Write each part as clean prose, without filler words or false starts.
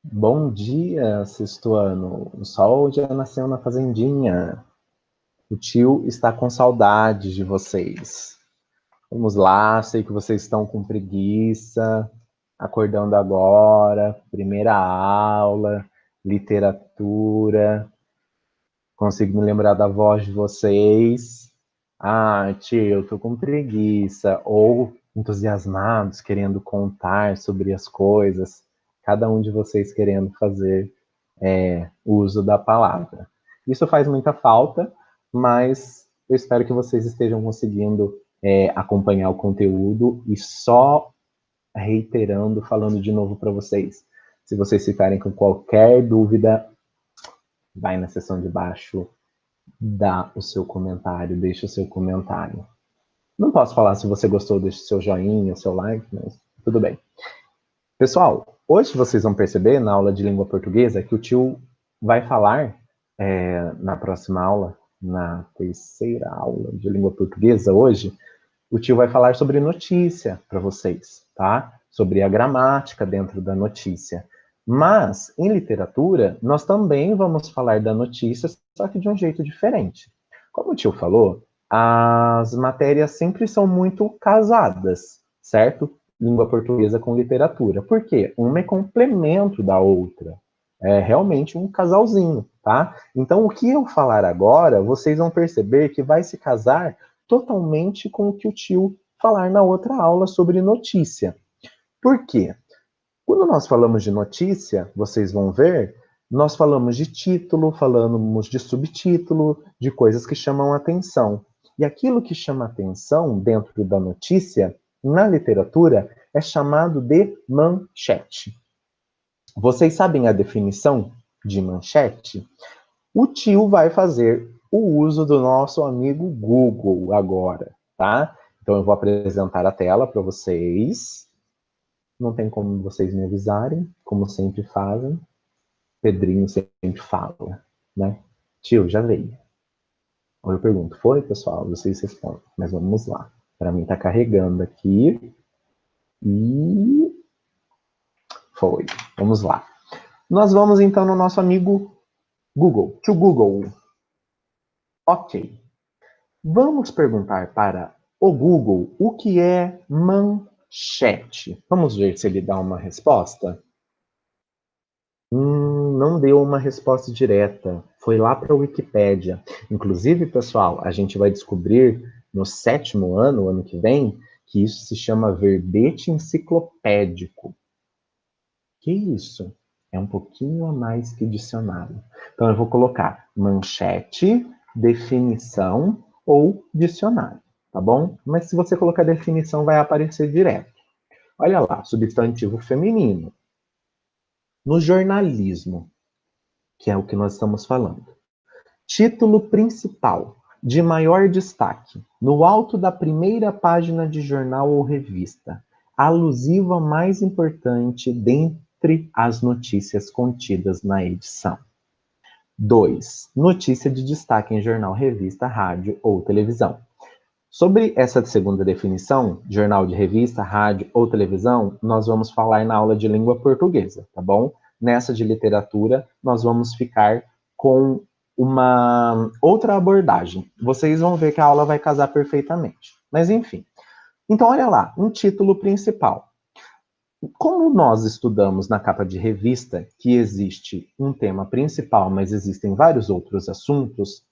Bom dia, sexto ano. O sol já nasceu na fazendinha. O tio está com saudade de vocês. Vamos lá, sei que vocês estão com preguiça, acordando agora, primeira aula, literatura. Consigo me lembrar da voz de vocês. Ah, tio, eu tô com preguiça. Ou entusiasmados, querendo contar sobre as coisas. Cada um de vocês querendo fazer o uso da palavra. Isso faz muita falta, mas eu espero que vocês estejam conseguindo acompanhar o conteúdo e só reiterando, falando de novo para vocês. Se vocês ficarem com qualquer dúvida, vai na seção de baixo, dá o seu comentário, deixa o seu comentário. Não posso falar se você gostou, deixe seu joinha, seu like, mas tudo bem. Pessoal, hoje vocês vão perceber na aula de língua portuguesa que o tio vai falar na próxima aula, na terceira aula de língua portuguesa hoje, o tio vai falar sobre notícia para vocês, tá? Sobre a gramática dentro da notícia. Mas, em literatura, nós também vamos falar da notícia, só que de um jeito diferente. Como o tio falou, as matérias sempre são muito casadas, certo? Língua portuguesa com literatura. Por quê? Uma é complemento da outra. É realmente um casalzinho, tá? Então, o que eu falar agora, vocês vão perceber que vai se casar totalmente com o que o tio falar na outra aula sobre notícia. Por quê? Quando nós falamos de notícia, vocês vão ver, nós falamos de título, falamos de subtítulo, de coisas que chamam atenção. E aquilo que chama atenção dentro da notícia, na literatura, é chamado de manchete. Vocês sabem a definição de manchete? O tio vai fazer o uso do nosso amigo Google agora, tá? Então eu vou apresentar a tela para vocês. Não tem como vocês me avisarem, como sempre fazem. Pedrinho sempre fala, né? Tio, já veio. Ou eu pergunto, foi, pessoal? Vocês respondem. Mas vamos lá. Para mim tá carregando aqui. E foi. Vamos lá. Nós vamos então no nosso amigo Google. Tio Google. Ok. Vamos perguntar para o Google o que é manchete. Vamos ver se ele dá uma resposta. Não deu uma resposta direta. Foi lá para a Wikipédia. Inclusive, pessoal, a gente vai descobrir no sétimo ano, ano que vem, que isso se chama verbete enciclopédico. Que isso? É um pouquinho a mais que dicionário. Então, eu vou colocar manchete, definição ou dicionário, tá bom? Mas se você colocar definição, vai aparecer direto. Olha lá, substantivo feminino. No jornalismo, que é o que nós estamos falando. Título principal, de maior destaque, no alto da primeira página de jornal ou revista, alusiva mais importante dentre as notícias contidas na edição. 2. Notícia de destaque em jornal, revista, rádio ou televisão. Sobre essa segunda definição, jornal de revista, rádio ou televisão, nós vamos falar na aula de língua portuguesa, tá bom? Nessa de literatura, nós vamos ficar com uma outra abordagem. Vocês vão ver que a aula vai casar perfeitamente. Mas enfim. Então, olha lá, um título principal. Como nós estudamos na capa de revista que existe um tema principal, mas existem vários outros assuntos,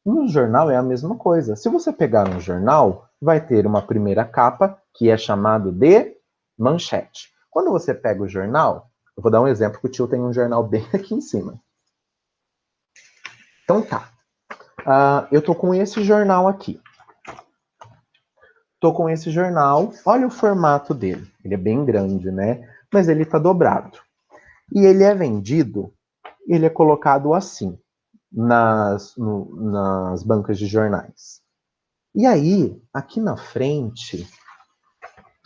no jornal é a mesma coisa. Se você pegar um jornal, vai ter uma primeira capa, que é chamado de manchete. Quando você pega o jornal, eu vou dar um exemplo, que o tio tem um jornal bem aqui em cima. Então tá. Eu tô com esse jornal aqui. Tô com esse jornal. Olha o formato dele. Ele é bem grande, né? Mas ele tá dobrado. E ele é vendido, ele é colocado assim, nas bancas de jornais. E aí, aqui na frente,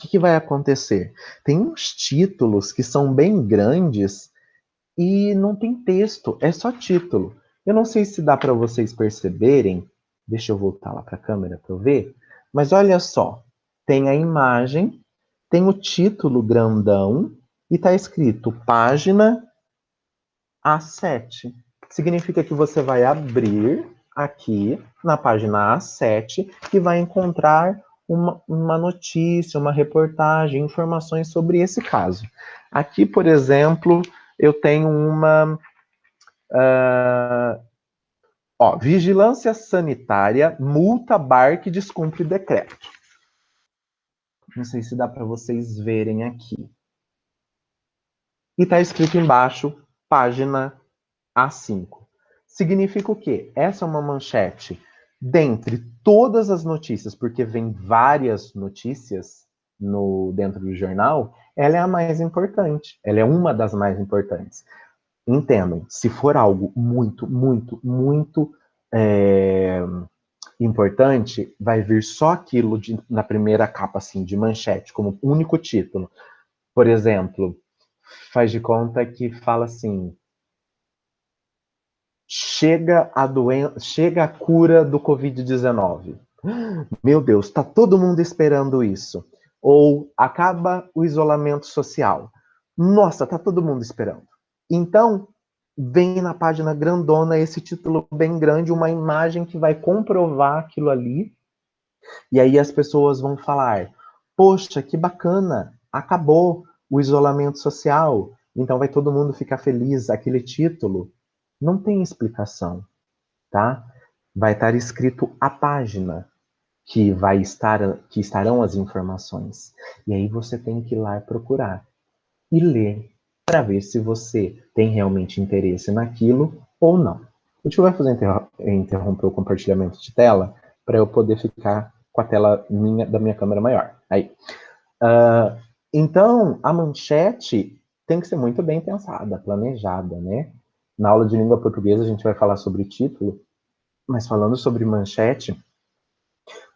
o que vai acontecer? Tem uns títulos que são bem grandes e não tem texto, é só título. Eu não sei se dá para vocês perceberem, deixa eu voltar lá para a câmera para eu ver, mas olha só, tem a imagem, tem o título grandão e está escrito página A7. Significa que você vai abrir aqui na página A7 e vai encontrar uma notícia, uma reportagem, informações sobre esse caso. Aqui, por exemplo, eu tenho uma... Vigilância Sanitária multa bar que descumpre decreto. Não sei se dá para vocês verem aqui. E está escrito embaixo, página A5. Significa o quê? Essa é uma manchete dentre todas as notícias, porque vem várias notícias dentro do jornal, ela é a mais importante. Ela é uma das mais importantes. Entendam, se for algo muito, muito, muito importante, vai vir só aquilo na primeira capa, assim, de manchete, como único título. Por exemplo, faz de conta que fala assim: chega a cura do Covid-19. Meu Deus, está todo mundo esperando isso. Ou acaba o isolamento social. Nossa, está todo mundo esperando. Então, vem na página grandona esse título bem grande, uma imagem que vai comprovar aquilo ali. E aí as pessoas vão falar: poxa, que bacana, acabou o isolamento social. Então vai todo mundo ficar feliz. Aquele título não tem explicação, tá? Vai estar escrito a página que estarão as informações. E aí você tem que ir lá procurar e ler para ver se você tem realmente interesse naquilo ou não. O tio vai fazer interromper o compartilhamento de tela para eu poder ficar com a tela da minha câmera maior. Aí. Então, a manchete tem que ser muito bem pensada, planejada, né? Na aula de língua portuguesa a gente vai falar sobre título, mas falando sobre manchete,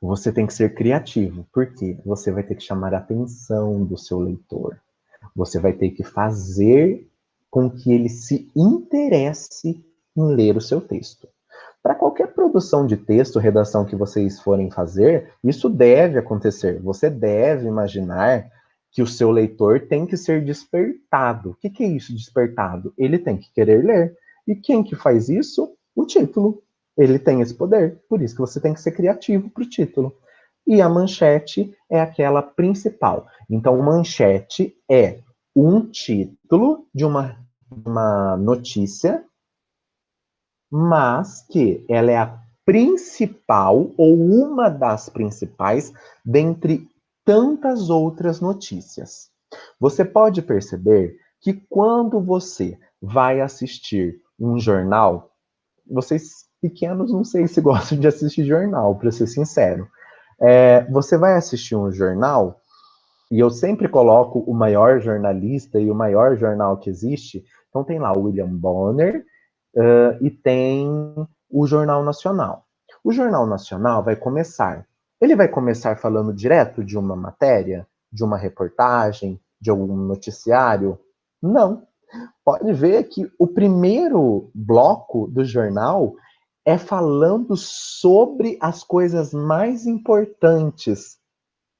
você tem que ser criativo, porque você vai ter que chamar a atenção do seu leitor. Você vai ter que fazer com que ele se interesse em ler o seu texto. Para qualquer produção de texto, redação que vocês forem fazer, isso deve acontecer. Você deve imaginar que o seu leitor tem que ser despertado. O que é isso, despertado? Ele tem que querer ler. E quem que faz isso? O título. Ele tem esse poder. Por isso que você tem que ser criativo para o título. E a manchete é aquela principal. Então, manchete é um título de uma notícia, mas que ela é a principal ou uma das principais dentre tantas outras notícias. Você pode perceber que quando você vai assistir um jornal, vocês pequenos não sei se gostam de assistir jornal, para ser sincero. Você vai assistir um jornal, e eu sempre coloco o maior jornalista e o maior jornal que existe. Então tem lá o William Bonner, e tem o Jornal Nacional. O Jornal Nacional ele vai começar falando direto de uma matéria, de uma reportagem, de algum noticiário? Não. Pode ver que o primeiro bloco do jornal é falando sobre as coisas mais importantes.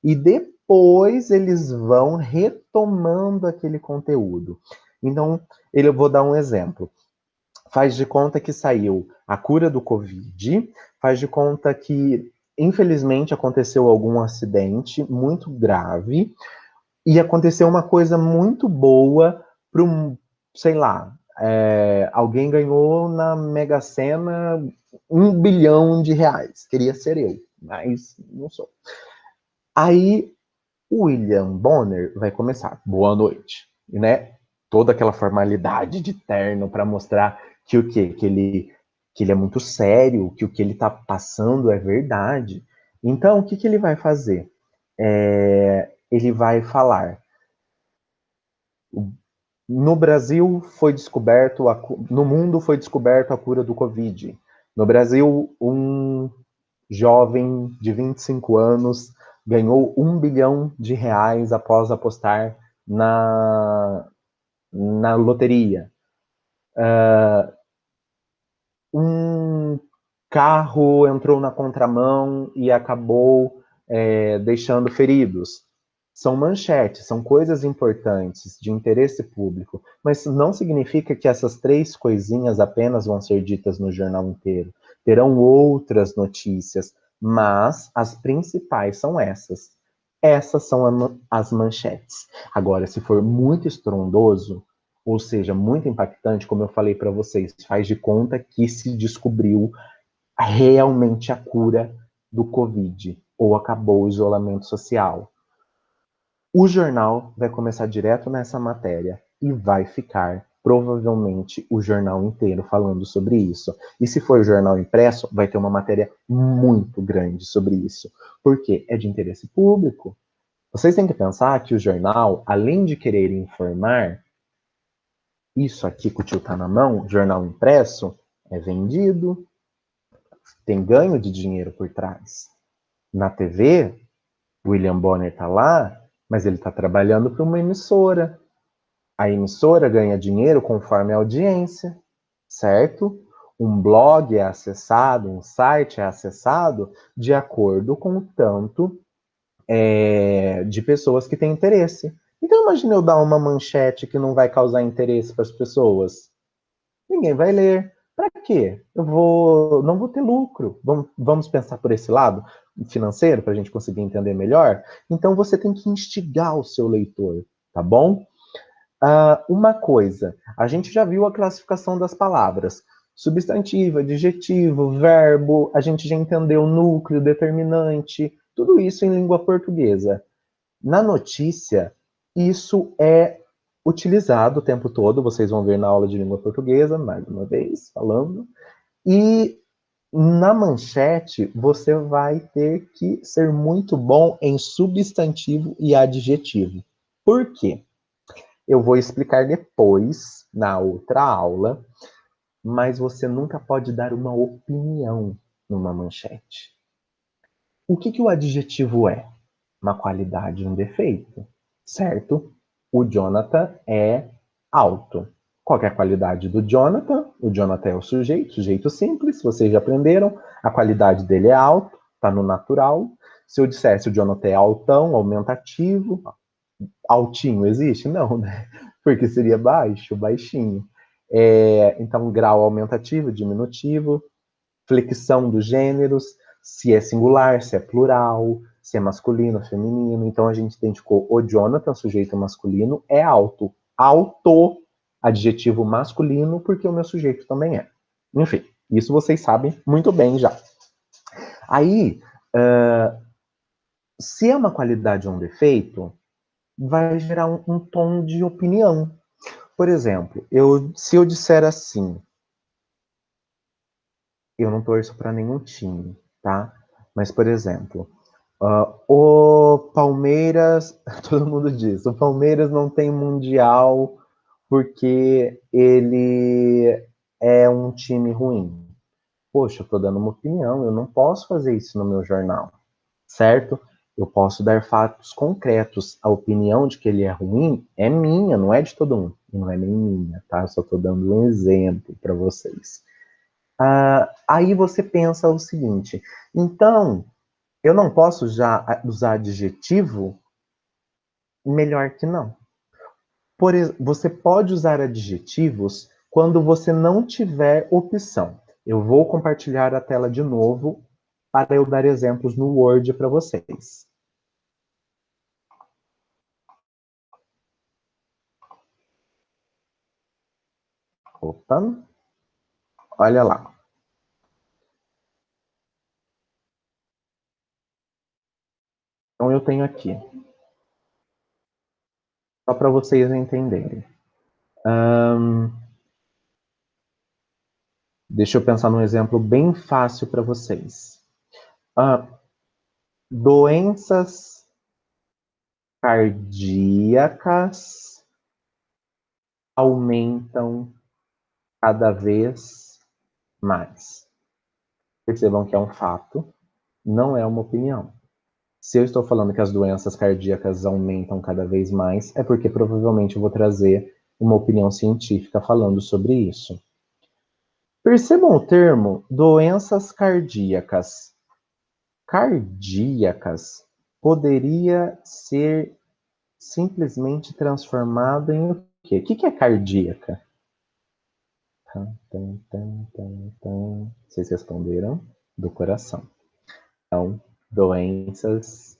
E depois eles vão retomando aquele conteúdo. Então, eu vou dar um exemplo. Faz de conta que saiu a cura do Covid, faz de conta que, infelizmente, aconteceu algum acidente muito grave e aconteceu uma coisa muito boa para sei lá, alguém ganhou na Mega Sena R$ 1 bilhão. Queria ser eu, mas não sou. Aí, o William Bonner vai começar. Boa noite. Né? Toda aquela formalidade de terno para mostrar que o quê? Que ele é muito sério, que o que ele está passando é verdade. Então, o que ele vai fazer? Ele vai falar: no Brasil foi descoberto, no mundo foi descoberto a cura do Covid. No Brasil, um jovem de 25 anos ganhou R$ 1 bilhão após apostar na loteria. Um carro entrou na contramão e acabou deixando feridos. São manchetes, são coisas importantes, de interesse público, mas não significa que essas 3 coisinhas apenas vão ser ditas no jornal inteiro. Terão outras notícias, mas as principais são essas. Essas são as manchetes. Agora, se for muito estrondoso, ou seja, muito impactante, como eu falei para vocês, faz de conta que se descobriu realmente a cura do Covid, ou acabou o isolamento social. O jornal vai começar direto nessa matéria e vai ficar, provavelmente, o jornal inteiro falando sobre isso. E se for o jornal impresso, vai ter uma matéria muito grande sobre isso. Porque é de interesse público. Vocês têm que pensar que o jornal, além de querer informar, isso aqui que o tio tá na mão, jornal impresso, é vendido, tem ganho de dinheiro por trás. Na TV, William Bonner tá lá, mas ele tá trabalhando para uma emissora. A emissora ganha dinheiro conforme a audiência, certo? Um blog é acessado, um site é acessado de acordo com o tanto de pessoas que têm interesse. Então imagine eu dar uma manchete que não vai causar interesse para as pessoas. Ninguém vai ler. Para quê? Não vou ter lucro. Vamos pensar por esse lado financeiro para a gente conseguir entender melhor. Então você tem que instigar o seu leitor, tá bom? Uma coisa, a gente já viu a classificação das palavras. Substantivo, adjetivo, verbo, a gente já entendeu núcleo, determinante, tudo isso em língua portuguesa. Na notícia, isso é utilizado o tempo todo, vocês vão ver na aula de língua portuguesa, mais uma vez, falando. E na manchete, você vai ter que ser muito bom em substantivo e adjetivo. Por quê? Eu vou explicar depois, na outra aula, mas você nunca pode dar uma opinião numa manchete. O que o adjetivo é? Uma qualidade e um defeito, certo? O Jonathan é alto. Qual é a qualidade do Jonathan? O Jonathan é o sujeito simples, vocês já aprenderam. A qualidade dele é alto, está no natural. Se eu dissesse o Jonathan é altão, aumentativo, altinho existe? Não, né? Porque seria baixo, baixinho. Então, grau aumentativo, diminutivo, flexão dos gêneros, se é singular, se é plural, se é masculino, feminino. Então, a gente identificou o Jonathan, sujeito masculino, é alto. Alto, adjetivo masculino, porque o meu sujeito também é. Enfim, isso vocês sabem muito bem já. Aí, se é uma qualidade ou um defeito, vai gerar um tom de opinião. Por exemplo, se eu disser assim, eu não torço para nenhum time, tá? Mas, por exemplo, o Palmeiras, todo mundo diz, o Palmeiras não tem mundial porque ele é um time ruim. Poxa, eu tô dando uma opinião, eu não posso fazer isso no meu jornal, certo? Eu posso dar fatos concretos. A opinião de que ele é ruim é minha, não é de todo mundo. E não é nem minha, tá? Eu só estou dando um exemplo para vocês. Aí você pensa o seguinte, então, eu não posso já usar adjetivo? Melhor que não. Você pode usar adjetivos quando você não tiver opção. Eu vou compartilhar a tela de novo para eu dar exemplos no Word para vocês. Opa, olha lá. Então eu tenho aqui, só para vocês entenderem. Deixa eu pensar num exemplo bem fácil para vocês. Doenças cardíacas aumentam cada vez mais. Percebam que é um fato, não é uma opinião. Se eu estou falando que as doenças cardíacas aumentam cada vez mais, é porque provavelmente eu vou trazer uma opinião científica falando sobre isso. Percebam o termo doenças cardíacas. Cardíacas poderia ser simplesmente transformado em o quê? O que é cardíaca? Vocês responderam do coração. Então, doenças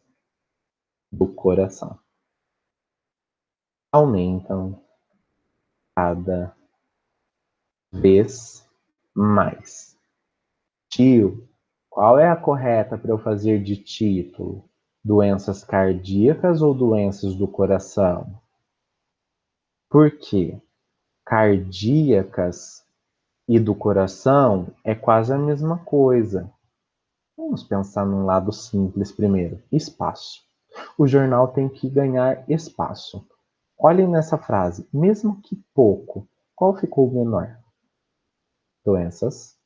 do coração aumentam cada vez mais. Tio, qual é a correta para eu fazer de título? Doenças cardíacas ou doenças do coração? Por quê? Cardíacas e do coração é quase a mesma coisa. Vamos pensar num lado simples primeiro: espaço. O jornal tem que ganhar espaço. Olhem nessa frase, mesmo que pouco, qual ficou menor? Doenças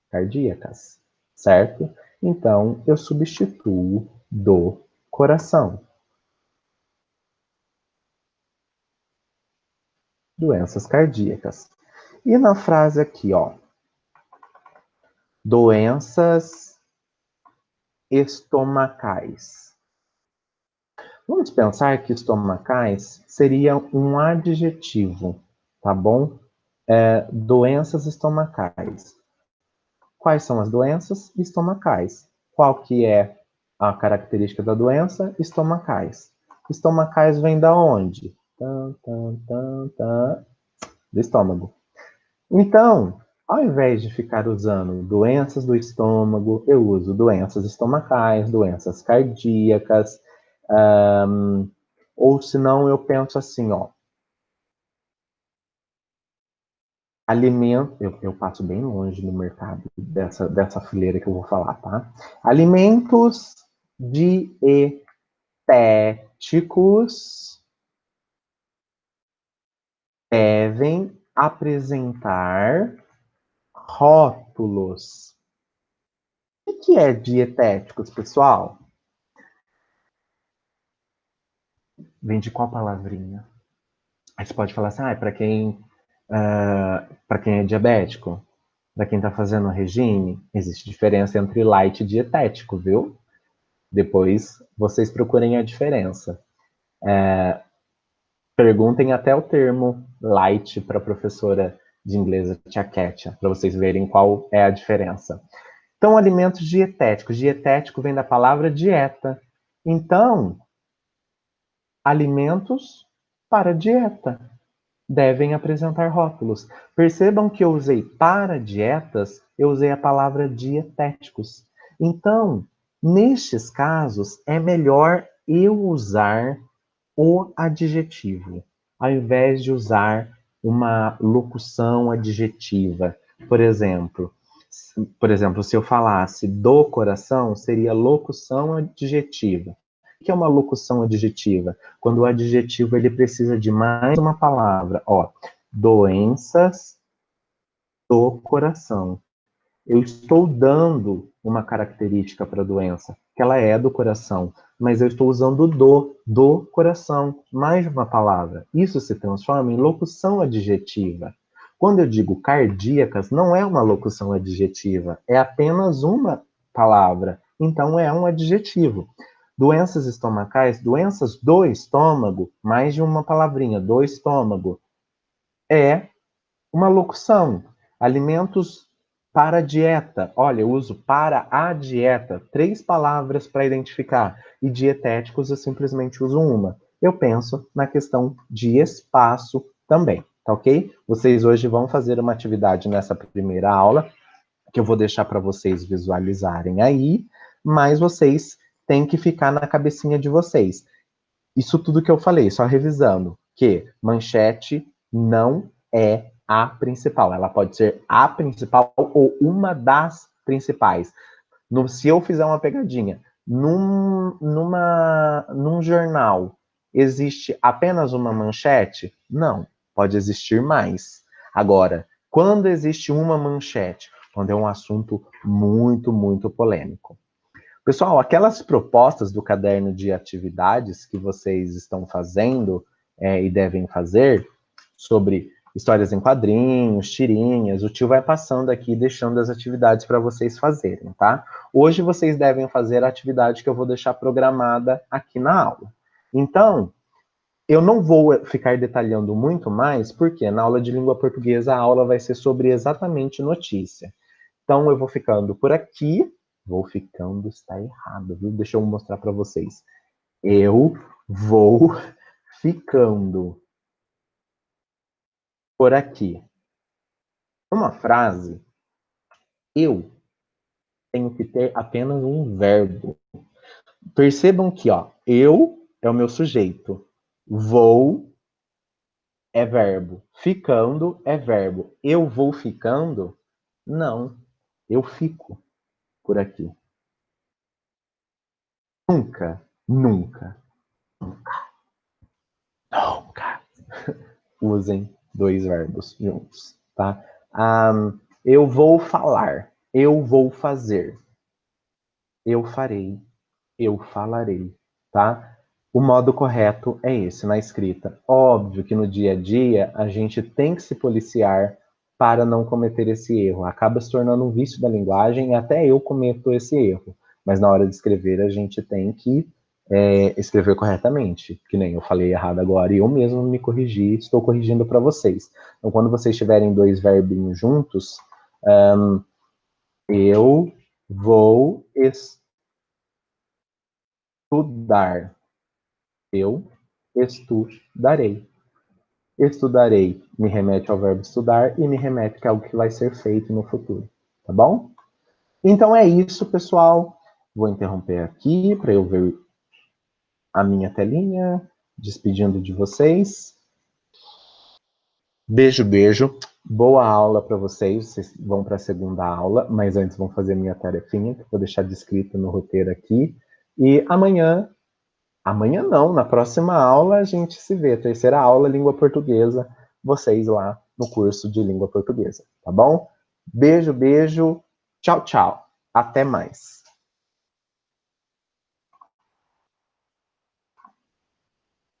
cardíacas, certo? Então, eu substituo do coração. Doenças cardíacas. E na frase aqui, ó, doenças estomacais. Vamos pensar que estomacais seria um adjetivo, tá bom? Doenças estomacais. Quais são as doenças? Estomacais. Qual que é a característica da doença? Estomacais. Estomacais vem da onde? Do estômago. Então, ao invés de ficar usando doenças do estômago, eu uso doenças estomacais, doenças cardíacas, ou senão eu penso assim, ó, alimento, eu passo bem longe no mercado dessa fileira que eu vou falar, tá? Alimentos dietéticos devem apresentar rótulos. O que é dietéticos, pessoal? Vem de qual palavrinha? Aí você pode falar assim, para quem é diabético, para quem está fazendo regime, existe diferença entre light e dietético, viu? Depois vocês procurem a diferença. Perguntem até o termo light para a professora de inglês, a tia Kétia, para vocês verem qual é a diferença. Então, alimentos dietéticos. Dietético vem da palavra dieta. Então, alimentos para dieta devem apresentar rótulos. Percebam que eu usei para dietas, eu usei a palavra dietéticos. Então, nestes casos, é melhor eu usar o adjetivo, ao invés de usar uma locução adjetiva. Por exemplo, se eu falasse do coração, seria locução adjetiva. O que é uma locução adjetiva? Quando o adjetivo ele precisa de mais uma palavra. Ó, doenças do coração. Eu estou dando uma característica para a doença, que ela é do coração, mas eu estou usando do coração, mais uma palavra. Isso se transforma em locução adjetiva. Quando eu digo cardíacas, não é uma locução adjetiva, é apenas uma palavra, então é um adjetivo. Doenças estomacais, doenças do estômago, mais de uma palavrinha, do estômago, é uma locução. Alimentos para dieta. Olha, eu uso para a dieta. 3 palavras para identificar. E dietéticos eu simplesmente uso uma. Eu penso na questão de espaço também, tá ok? Vocês hoje vão fazer uma atividade nessa primeira aula, que eu vou deixar para vocês visualizarem aí, mas vocês têm que ficar na cabecinha de vocês. Isso tudo que eu falei, só revisando, que manchete não é a principal. Ela pode ser a principal ou uma das principais. Se eu fizer uma pegadinha, num jornal, existe apenas uma manchete? Não, pode existir mais. Agora, quando existe uma manchete? Quando é um assunto muito, muito polêmico. Pessoal, aquelas propostas do caderno de atividades que vocês estão fazendo e devem fazer sobre histórias em quadrinhos, tirinhas, o tio vai passando aqui deixando as atividades para vocês fazerem, tá? Hoje vocês devem fazer a atividade que eu vou deixar programada aqui na aula. Então, Eu não vou ficar detalhando muito mais, porque na aula de língua portuguesa a aula vai ser sobre exatamente notícia. Então eu vou ficando por aqui. Vou ficando, está errado, viu? Deixa eu mostrar para vocês. Eu vou ficando por aqui. Uma frase, eu tenho que ter apenas um verbo. Percebam que, ó, eu é o meu sujeito. Vou é verbo. Ficando é verbo. Eu vou ficando? Não. Eu fico por aqui. Nunca, nunca, nunca usem dois verbos juntos, tá? Eu vou falar. Eu vou fazer. Eu farei. Eu falarei, tá? O modo correto é esse, na escrita. Óbvio que no dia a dia a gente tem que se policiar para não cometer esse erro. Acaba se tornando um vício da linguagem e até eu cometo esse erro. Mas na hora de escrever a gente tem que escrever corretamente, que nem eu falei errado agora e eu mesmo me corrigi, estou corrigindo para vocês. Então quando vocês tiverem dois verbinhos juntos, eu vou estudar. Eu estudarei. Estudarei me remete ao verbo estudar e me remete que é algo que vai ser feito no futuro, tá bom? Então é isso, pessoal. Vou interromper aqui para eu ver a minha telinha, despedindo de vocês. Beijo, beijo. Boa aula para vocês. Vocês vão para a segunda aula, mas antes vão fazer minha tarefinha, que eu vou deixar descrito no roteiro aqui. E amanhã não, na próxima aula a gente se vê. Terceira aula, língua portuguesa, vocês lá no curso de língua portuguesa, tá bom? Beijo, beijo. Tchau, tchau. Até mais.